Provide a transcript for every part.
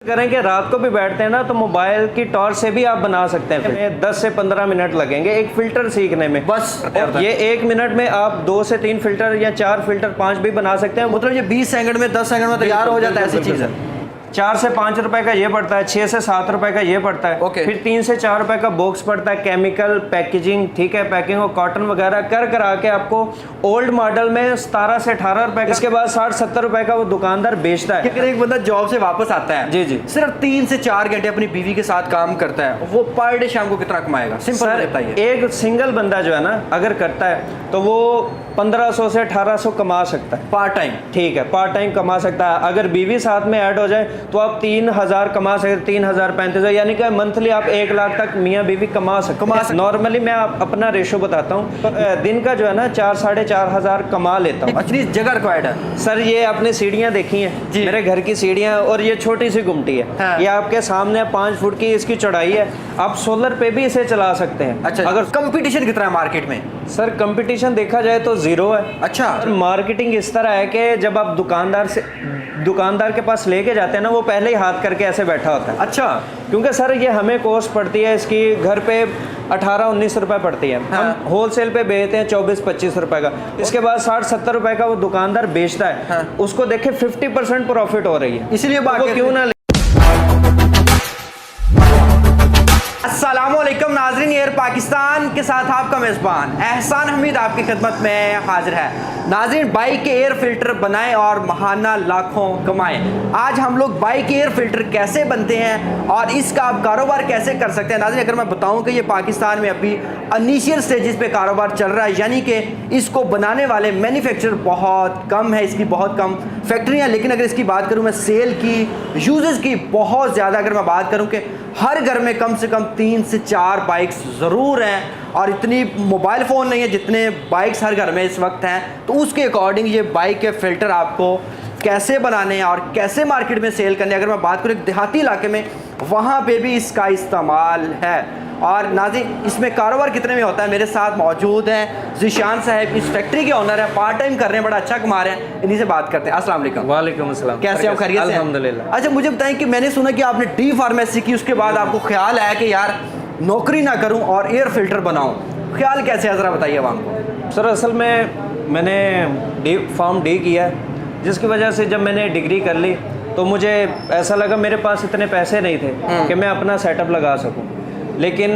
करें कि रात को भी बैठते हैं ना तो मोबाइल की टॉर्च से भी आप बना सकते हैं। 10 से 15 मिनट लगेंगे एक फ़िल्टर सीखने में, बस ये 1 मिनट में आप 2 से 3 फ़िल्टर या 4 फ़िल्टर 5 भी बना सकते हैं। मतलब ये 20 सेकंड में 10 सेकंड में तैयार हो जाता है, ऐसी चीज़ है। 4 से 5 रुपए का ये पड़ता है, 6 से 7 रुपए का ये पड़ता है। फिर 3 से 4 रुपए का बॉक्स पड़ता है, केमिकल पैकेजिंग, ठीक है, पैकिंग और कॉटन वगैरह कर करा के आपको ओल्ड मॉडल में 17 से 18 रुपए का, इसके बाद 60-70 रुपए का वो दुकानदार बेचता है। अगर एक बंदा जॉब से वापस आता है, जी जी, सिर्फ 3 से 4 घंटे अपनी बीवी के साथ काम करता है, वो पर डे शाम को कितना कमाएगा? सिंपल बताइए। एक सिंगल बंदा जो है ना अगर करता है तो वो 1500 से 1800 कमा सकता है पार्ट टाइम, ठीक है, पार्ट टाइम कमा सकता है। अगर बीवी साथ में ऐड हो जाए तो आप 3000 कमा सकते, 3000 3500, यानी कि मंथली आप 1 लाख तक मियाँ बीवी कमा सकते। नॉर्मली मैं अपना रेशो बताता हूँ, तो दिन का जो है ना 4-4.5 हज़ार कमा लेता हूँ। अच्छी जगह रिक्वायर्ड है सर, ये आपने सीढ़ियाँ देखी हैं मेरे घर की सीढ़ियाँ, और ये छोटी सी गुमटी है, हाँ। ये आपके सामने 5 फुट की इसकी चौड़ाई है। आप सोलर पे भी इसे चला सकते हैं। अच्छा, अगर कंपटीशन कितना है मार्केट में? सर कंपटीशन देखा जाए तो 0 है। अच्छा, मार्केटिंग इस तरह है कि जब आप दुकानदार के पास लेके जाते हैं ना, वो पहले ही हाथ करके ऐसे बैठा होता है। अच्छा, क्योंकि सर ये हमें कॉस्ट पड़ती है इसकी घर पे 18-19 रुपए पड़ती है, हाँ। हम होलसेल पे बेचते हैं 24-25 रुपए का। इसके बाद 60-70 रुपए का वो दुकानदार बेचता है, हाँ। उसको देखे 50% प्रॉफिट हो रही है, इसलिए वो क्यों ना। अस्सलामुअलैकुम नाज़रीन, एयर पाकिस्तान के साथ आपका मेज़बान एहसान हमीद आपकी खिदमत में हाजिर है। नाज़रीन, बाइक के एयर फिल्टर बनाएं और महाना लाखों कमाएं। आज हम लोग बाइक के एयर फिल्टर कैसे बनते हैं और इसका आप कारोबार कैसे कर सकते हैं। नाज़रीन, अगर मैं बताऊं कि ये पाकिस्तान में अभी इनिशियल स्टेजेस पे कारोबार चल रहा है, यानी कि इसको बनाने वाले मैन्युफैक्चरर बहुत कम है, इसकी बहुत कम फैक्ट्रियाँ। लेकिन अगर इसकी बात करूँ मैं सेल की, यूजेस की बहुत ज़्यादा, अगर मैं बात करूँ कि हर घर में कम से कम 3 से 4 बाइक्स ज़रूर हैं, और इतनी मोबाइल फ़ोन नहीं है जितने बाइक्स हर घर में इस वक्त हैं। तो उसके अकॉर्डिंग ये बाइक के फ़िल्टर आपको कैसे बनाने हैं और कैसे मार्केट में सेल करने हैं। अगर मैं बात करूँ एक देहाती इलाके में, वहाँ पे भी इसका इस्तेमाल है। और नाज़रीन, इसमें कारोबार कितने में होता है, मेरे साथ मौजूद हैं ज़ीशान साहब, इस फैक्ट्री के ओनर हैं, पार्ट टाइम कर रहे हैं, बड़ा अच्छा कमा रहे हैं। इन्हीं से बात करते हैं। अस्सलाम वालेकुम। वालेकुम अस्सलाम। कैसे हो, खैरियत से? अल्हम्दुलिल्लाह। अच्छा, मुझे बताएं कि मैंने सुना कि आपने डी फार्मेसी की, उसके बाद आपको ख्याल आया कि यार नौकरी ना करूं और एयर फिल्टर बनाऊं। ख्याल कैसे है, ज़रा बताइए आप हमको। सर असल में मैंने फॉर्म डी किया, जिसकी वजह से जब मैंने डिग्री कर ली तो मुझे ऐसा लगा मेरे पास इतने पैसे नहीं थे कि मैं अपना सेटअप लगा सकूं। लेकिन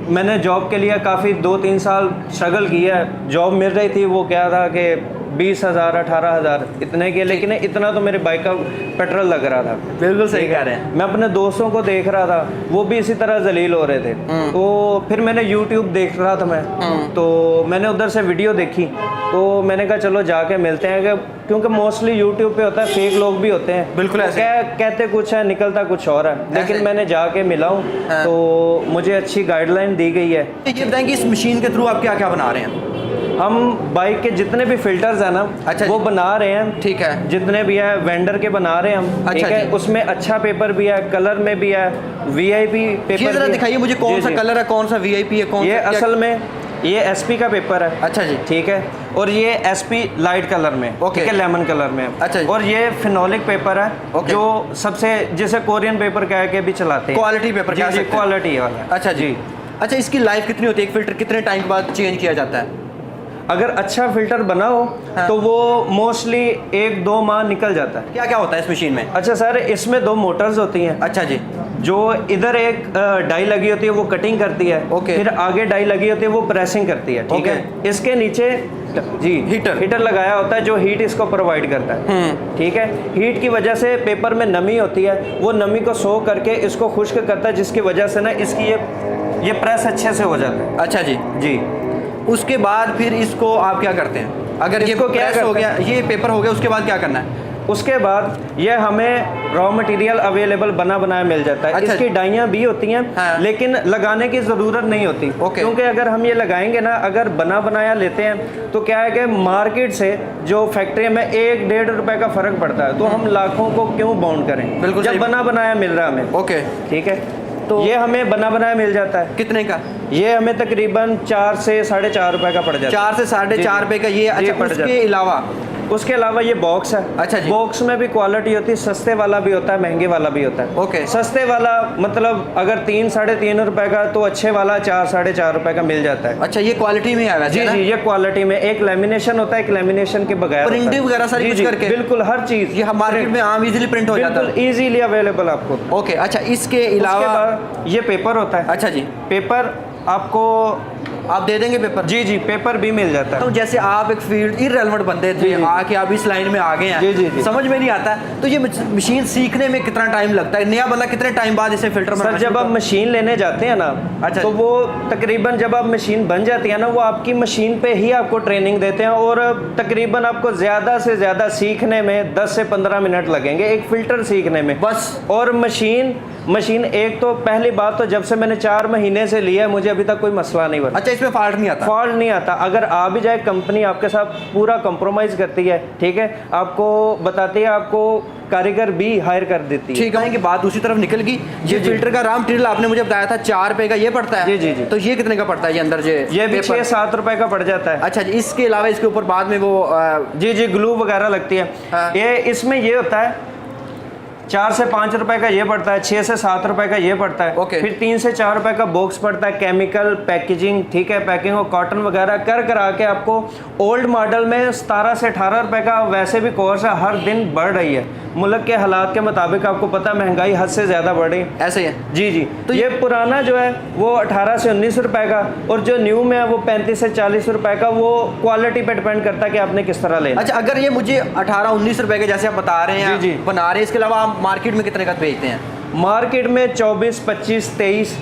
मैंने जॉब के लिए काफ़ी 2-3 साल स्ट्रगल किया। जॉब मिल रही थी, वो क्या था कि 20,000 18,000 इतने के, लेकिन इतना तो मेरे बाइक का पेट्रोल लग रहा था। बिल्कुल सही कह रहे हैं। मैं अपने दोस्तों को देख रहा था, वो भी इसी तरह जलील हो रहे थे। तो फिर मैंने YouTube देख रहा था मैं, तो मैंने उधर से वीडियो देखी, तो मैंने कहा चलो जाके मिलते हैं, क्योंकि मोस्टली YouTube पे होता है, फेक लोग भी होते हैं। बिल्कुल ऐसे कहते कुछ है, निकलता कुछ और है। लेकिन मैंने जाके मिला हूँ, तो मुझे अच्छी गाइडलाइन दी गई है। ये बताएं कि इस मशीन के थ्रू आप क्या क्या बना रहे हैं? हम बाइक के जितने भी फिल्टर्स हैं ना, अच्छा, वो बना रहे हैं, ठीक है, जितने भी है वेंडर के बना रहे हैं हम। अच्छा, ठीक है, उसमें अच्छा पेपर भी है, कलर में भी है, VIP पेपर। ये जरा दिखाइए मुझे, कौन सा कलर है, कौन सा VIP है, कौन ये सा? असल में ये SP का पेपर है। अच्छा जी, ठीक है, और ये SP लाइट कलर में, ठीक है, लेमन कलर में। अच्छा, और ये फिनोलिक पेपर है, जो सबसे जिसे कोरियन पेपर कह के भी चलाते हैं, क्वालिटी पेपर, जी, क्वालिटी वाला। अच्छा जी। अच्छा, इसकी लाइफ कितनी होती है? एक फिल्टर कितने टाइम के बाद चेंज किया जाता है? अगर अच्छा फिल्टर बना हो तो वो मोस्टली 1-2 माह निकल जाता है। क्या क्या होता है इस मशीन में? अच्छा सर, इसमें 2 मोटर्स होती हैं। अच्छा जी, जो इधर एक डाई लगी होती है वो कटिंग करती है, फिर आगे डाई लगी होती है वो प्रेसिंग करती है, ठीक है। इसके नीचे जी हीटर लगाया होता है, जो हीट इसको प्रोवाइड करता है, ठीक है। हीट की वजह से पेपर में नमी होती है, वो नमी को सोख करके इसको खुश्क करता है, जिसकी वजह से ना इसकी ये प्रेस अच्छे से हो जाता है। अच्छा जी जी। उसके बाद फिर इसको आप क्या करते हैं? अगर इसको क्या हो गया, ये पेपर हो गया, उसके बाद क्या करना है? उसके बाद ये हमें रॉ मटेरियल अवेलेबल बना बनाया मिल जाता है। अच्छा, इसकी डाइयाँ भी होती हैं, हाँ, लेकिन लगाने की ज़रूरत नहीं होती, क्योंकि अगर हम ये लगाएंगे ना, अगर बना बनाया लेते हैं तो क्या है कि मार्केट से जो फैक्ट्री में 1-1.5 रुपए का फ़र्क पड़ता है, तो हम लाखों को क्यों बाउंड करें? बिल्कुल, जब बना बनाया मिल रहा है हमें। ओके, ठीक है, तो ये हमें बना बनाया मिल जाता है। कितने का? ये हमें तकरीबन 4 से 4.5 रुपए का पड़ जाता है। 4 से 4.5 रुपए का ये। अच्छा, उसके अलावा उसके अलावा ये बॉक्स है। अच्छा जी। बॉक्स में भी क्वालिटी होती है, सस्ते वाला भी होता है, महंगे वाला भी होता है। ओके। सस्ते वाला मतलब अगर 3 साढ़े 3 रुपए का, तो अच्छे वाला 4 साढ़े 4 रुपए का मिल जाता है। अच्छा, ये क्वालिटी में है वैसे जी ना? जी, ये क्वालिटी में एक लेमिनेशन होता है, एक लेमिनेशन के बगैर होता है। प्रिंटिंग वगैरह सारी जी कुछ जी, करके? बिल्कुल हर चीज ये मार्केट में आम इजीली प्रिंट हो जाता बिल्कुल है? इजीली अवेलेबल आपको। ओके। अच्छा, इसके उसके अलावा बाद ये पेपर होता है। अच्छा जी, पेपर आपको आप दे देंगे पेपर? जी जी, पेपर भी मिल जाता है। तो जैसे आप एक फील्ड इररेलेवेंट बंदे थे, जी, जी। आके आप इस लाइन में आ गए हैं, जी, जी, जी। समझ में नहीं आता, तो ये मशीन सीखने में कितना टाइम लगता है? नया बंदा कितने टाइम बाद इसे फिल्टर सर जब आप मशीन लेने जाते हैं ना, अच्छा तो जी। वो तकरीबन जब आप मशीन बन जाती है ना, वो आपकी मशीन पे ही आपको ट्रेनिंग देते हैं, और तकरीबन आपको ज़्यादा से ज़्यादा सीखने में 10 से 15 मिनट लगेंगे एक फ़िल्टर सीखने में बस? और मशीन एक तो पहली बात तो जब से मैंने 4 महीने से लिया है, मुझे अभी तक कोई मसला नहीं बना। अच्छा, इसमें फॉल्ट नहीं आता? फॉल्ट नहीं आता। अगर आ भी जाए, कंपनी आपके साथ पूरा कंप्रोमाइज़ करती है, ठीक है, आपको बताती है, आपको कारीगर भी हायर कर देती है। ठीक है कि बात दूसरी तरफ निकल गई। ये जी। फिल्टर का रॉ मटेरियल आपने मुझे बताया था 4 रुपए का, ये पड़ता है? जी, जी, जी। तो ये कितने का पड़ता है ये अंदर ये भी पेपर? 6-7 रुपए का पड़ जाता है। अच्छा जी। इसके अलावा इसके ऊपर बाद में वो जी जी, ग्लू वगैरह लगती है। हाँ। ये इसमें ये होता है 4 से 5 रुपए का ये पड़ता है, 6 से 7 रुपए का ये पड़ता है। ओके। फिर 3 से 4 रुपए का बॉक्स पड़ता है, केमिकल पैकेजिंग, ठीक है, पैकिंग और कॉटन वगैरह कर करा के आपको ओल्ड मॉडल में 17 से 18 रुपए का वैसे भी कोर्स है, हर दिन बढ़ रही है मुल्क के हालात के मुताबिक। आपको पता है महंगाई हद से ज़्यादा बढ़ रही है। ऐसे ही है? जी जी। तो तो ये पुराना जो है वो 18 से 19 रुपए का, और जो न्यू में है वो 35 से 40 रुपए का। वो क्वालिटी पे डिपेंड करता है कि आपने किस तरह लेना। अच्छा, अगर ये मुझे 18-19 रुपए के जैसे आप बता रहे हैं, जी, जी। बना रहे हैं, इसके अलावा आप मार्केट में कितने का बेचते हैं? मार्केट में 24, 25, 23,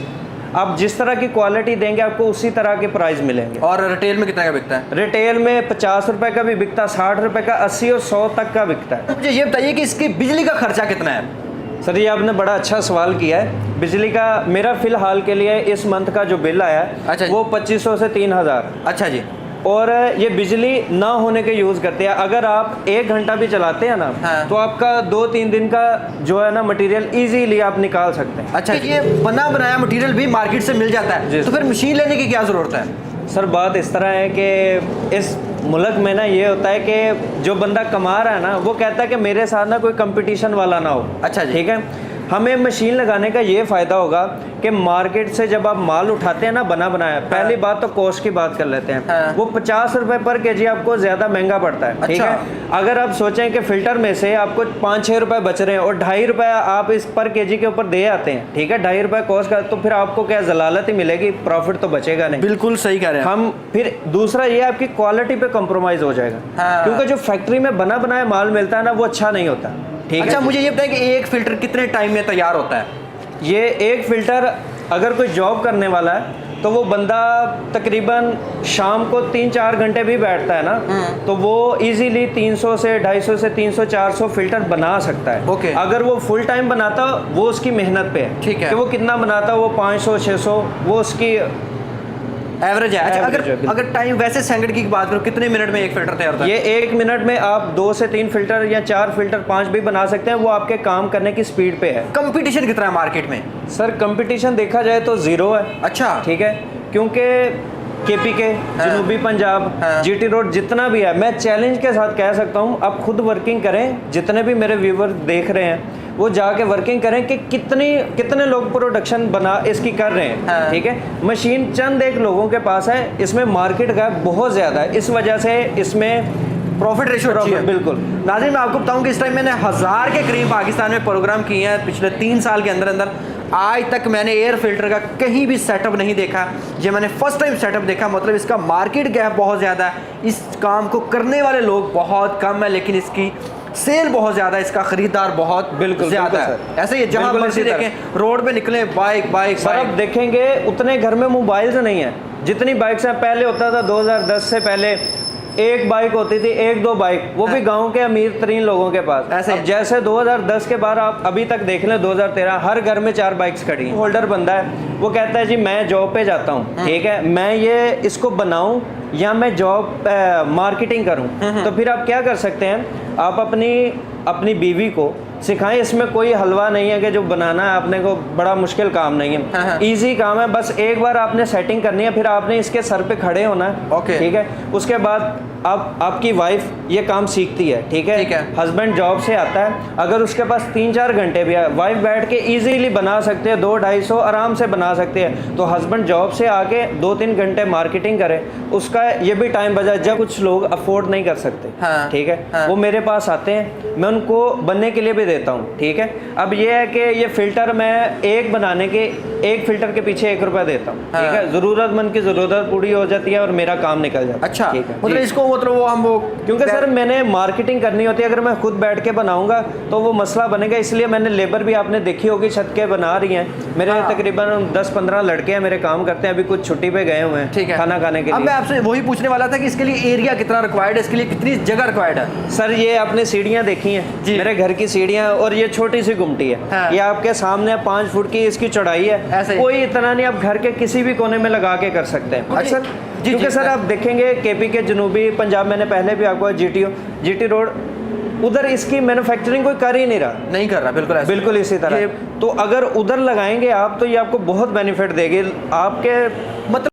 आप जिस तरह की क्वालिटी देंगे आपको उसी तरह के प्राइस मिलेंगे। और रिटेल में कितने का बिकता है? रिटेल में 50 रुपए का भी बिकता है, 60 रुपए का, 80 और 100 तक का बिकता है। मुझे ये बताइए कि इसकी बिजली का खर्चा कितना है? सर ये आपने बड़ा अच्छा सवाल किया है। बिजली का मेरा फ़िलहाल के लिए इस मंथ का जो बिल आया है, अच्छा जी। वो 2500 से 3000। अच्छा जी। और ये बिजली ना होने के यूज़ करते हैं। अगर आप 1 घंटा भी चलाते हैं ना, हाँ। तो आपका 2-3 दिन का जो है ना मटेरियल इजीली आप निकाल सकते हैं। अच्छा, ये बना बनाया मटेरियल भी मार्केट से मिल जाता है, जी। तो फिर मशीन लेने की क्या ज़रूरत है? सर बात इस तरह है कि इस मुल्क में ना ये होता है कि जो बंदा कमा रहा है ना, वो कहता है कि मेरे साथ ना कोई कंपटीशन वाला ना हो। अच्छा जी। ठीक है। हमें मशीन लगाने का ये फ़ायदा होगा कि मार्केट से जब आप माल उठाते हैं ना बना बनाया, पहली बात तो कॉस्ट की बात कर लेते हैं। हाँ। वो 50 रुपए पर केजी आपको ज़्यादा महंगा पड़ता है। ठीक अच्छा। है। अगर आप सोचें कि फ़िल्टर में से आपको 5-6 रुपए बच रहे हैं और 2.5 रुपए आप इस पर केजी के ऊपर दे आते हैं, ठीक है, 2.5 रुपए कॉस्ट का, तो फिर आपको क्या जलालत ही मिलेगी, प्रॉफिट तो बचेगा नहीं। बिल्कुल सही कह रहे हैं। हम फिर दूसरा ये आपकी क्वालिटी पे कॉम्प्रोमाइज़ हो जाएगा। हाँ। क्योंकि जो फैक्ट्री में बना बनाया माल मिलता है ना, वो अच्छा नहीं होता। ठीक है। अच्छा, मुझे ये बताइए कि एक फिल्टर कितने टाइम में तैयार होता है? ये एक फ़िल्टर अगर कोई जॉब करने वाला है तो वो बंदा तकरीबन शाम को 3-4 घंटे भी बैठता है ना, तो वो इजीली 300 से 250 से 300-400 फ़िल्टर बना सकता है। ओके। अगर वो फुल टाइम बनाता, वो उसकी मेहनत पे है। ठीक है। कि वो कितना बनाता, वो 500-600, वो उसकी एवरेज है। अच्छा, Average है, बिल्कुल। अगर टाइम वैसे सैंकड़ की बात करो, कितने मिनट में एक फिल्टर तैयार होता है? ये 1 मिनट में आप 2 से 3 फ़िल्टर या 4 फ़िल्टर 5 भी बना सकते हैं। वो आपके काम करने की स्पीड पे है। कंपटीशन कितना है मार्केट में? सर कंपटीशन देखा जाए तो 0 है। अच्छा। ठीक है। क्योंकि KPK, जनूबी पंजाब, हाँ। GT रोड जितना भी है, मैं चैलेंज के साथ कह सकता हूँ, आप खुद वर्किंग करें, जितने भी मेरे व्यूवर देख रहे हैं वो जाके वर्किंग करें कि कितने लोग प्रोडक्शन बना इसकी कर रहे हैं। हाँ। ठीक है। मशीन चंद एक लोगों के पास है, इसमें मार्केट का बहुत ज़्यादा है, इस वजह से इसमें प्रॉफिट रेशो अच्छी है। बिल्कुल। नाज़रीन, मैं आपको बताऊं कि इस टाइम मैंने 1000 के करीब पाकिस्तान में प्रोग्राम किए हैं पिछले 3 साल के अंदर अंदर। आज तक मैंने एयर फिल्टर का कहीं भी सेटअप नहीं देखा। ये मैंने फर्स्ट टाइम सेटअप देखा। मतलब इसका मार्केट गैप बहुत ज़्यादा है, इस काम को करने वाले लोग बहुत कम है, लेकिन इसकी सेल बहुत ज़्यादा है, इसका खरीदार बहुत बिल्कुल ज़्यादा है। सर। ऐसे ही जहाँ बिल्कुल मर्जी इसी तरह। देखें, रोड पे निकले बाइक सर आप देखेंगे उतने घर में मोबाइल्स नहीं है जितनी बाइक्स हैं। पहले होता था 2010 से पहले एक बाइक होती थी, 1-2 बाइक, वो भी गांव के अमीर तरीन लोगों के पास। ऐसे अब जैसे 2010 के बाद आप अभी तक देख लें 2013, हर घर में 4 बाइक्स खड़ी हैं। होल्डर बंदा है, वो कहता है जी मैं जॉब पे जाता हूँ, ठीक है, मैं ये इसको बनाऊँ या मैं जॉब मार्केटिंग करूँ। तो फिर आप क्या कर सकते हैं, आप अपनी बीवी को सिखाएं। इसमें कोई हलवा नहीं है कि जो बनाना है आपने को बड़ा मुश्किल काम नहीं है, इजी काम है। बस एक बार आपने सेटिंग करनी है, फिर आपने इसके सर पे खड़े होना है। ओके। ठीक है, उसके बाद अब आपकी वाइफ ये काम सीखती है। ठीक है, हस्बैंड जॉब से आता है, अगर उसके पास 3-4 घंटे भी है, वाइफ बैठ के इजीली बना सकते हैं, 200-250 आराम से बना सकते हैं। तो हस्बैंड जॉब से आके 2-3 घंटे मार्केटिंग करे, उसका ये भी टाइम बचा। जब कुछ लोग अफोर्ड नहीं कर सकते, ठीक है, वो मेरे पास आते हैं, मैं उनको बनने के लिए भी देता हूँ। ठीक है, अब ये है कि ये फिल्टर मैं एक बनाने के, एक फिल्टर के पीछे 1 रुपया देता हूँ। ठीक है, जरूरतमंद की जरूरत पूरी हो जाती है और मेरा काम निकल जाता है। अच्छा, ठीक है, मतलब इसको मतलब वो हम वो क्योंकि सर मैंने मार्केटिंग करनी होती है, अगर मैं खुद बैठ के बनाऊंगा तो वो मसला बनेगा। इसलिए मैंने लेबर भी आपने देखी होगी छत के बना रही हैं मेरे। तकरीबन 10-15 लड़के हैं मेरे, काम करते हैं, अभी कुछ छुट्टी पे गए हुए हैं। ठीक है, खाना खाने के लिए। अब मैं आपसे वही पूछने वाला था कि इसके लिए एरिया कितना रिक्वायर्ड है, इसके लिए कितनी जगह रिक्वायर्ड है? सर ये आपने सीढ़ियाँ देखी हैं, मेरे घर की सीढ़ियाँ, और ये छोटी सी गुमटी है। ये आपके सामने 5 फुट की इसकी चौड़ाई है, कोई इतना नहीं, आप घर के किसी भी कोने में लगा के कर सकते हैं। अच्छा, क्योंकि सर आप देखेंगे केपी के जनूबी पंजाब, मैंने पहले भी आपको जीटी रोड, उधर इसकी मैन्युफैक्चरिंग कोई कर ही नहीं रहा, नहीं कर रहा। बिल्कुल बिल्कुल इसी तरह। तो अगर उधर लगाएंगे आप तो ये आपको बहुत बेनिफिट देगी। आपके मतलब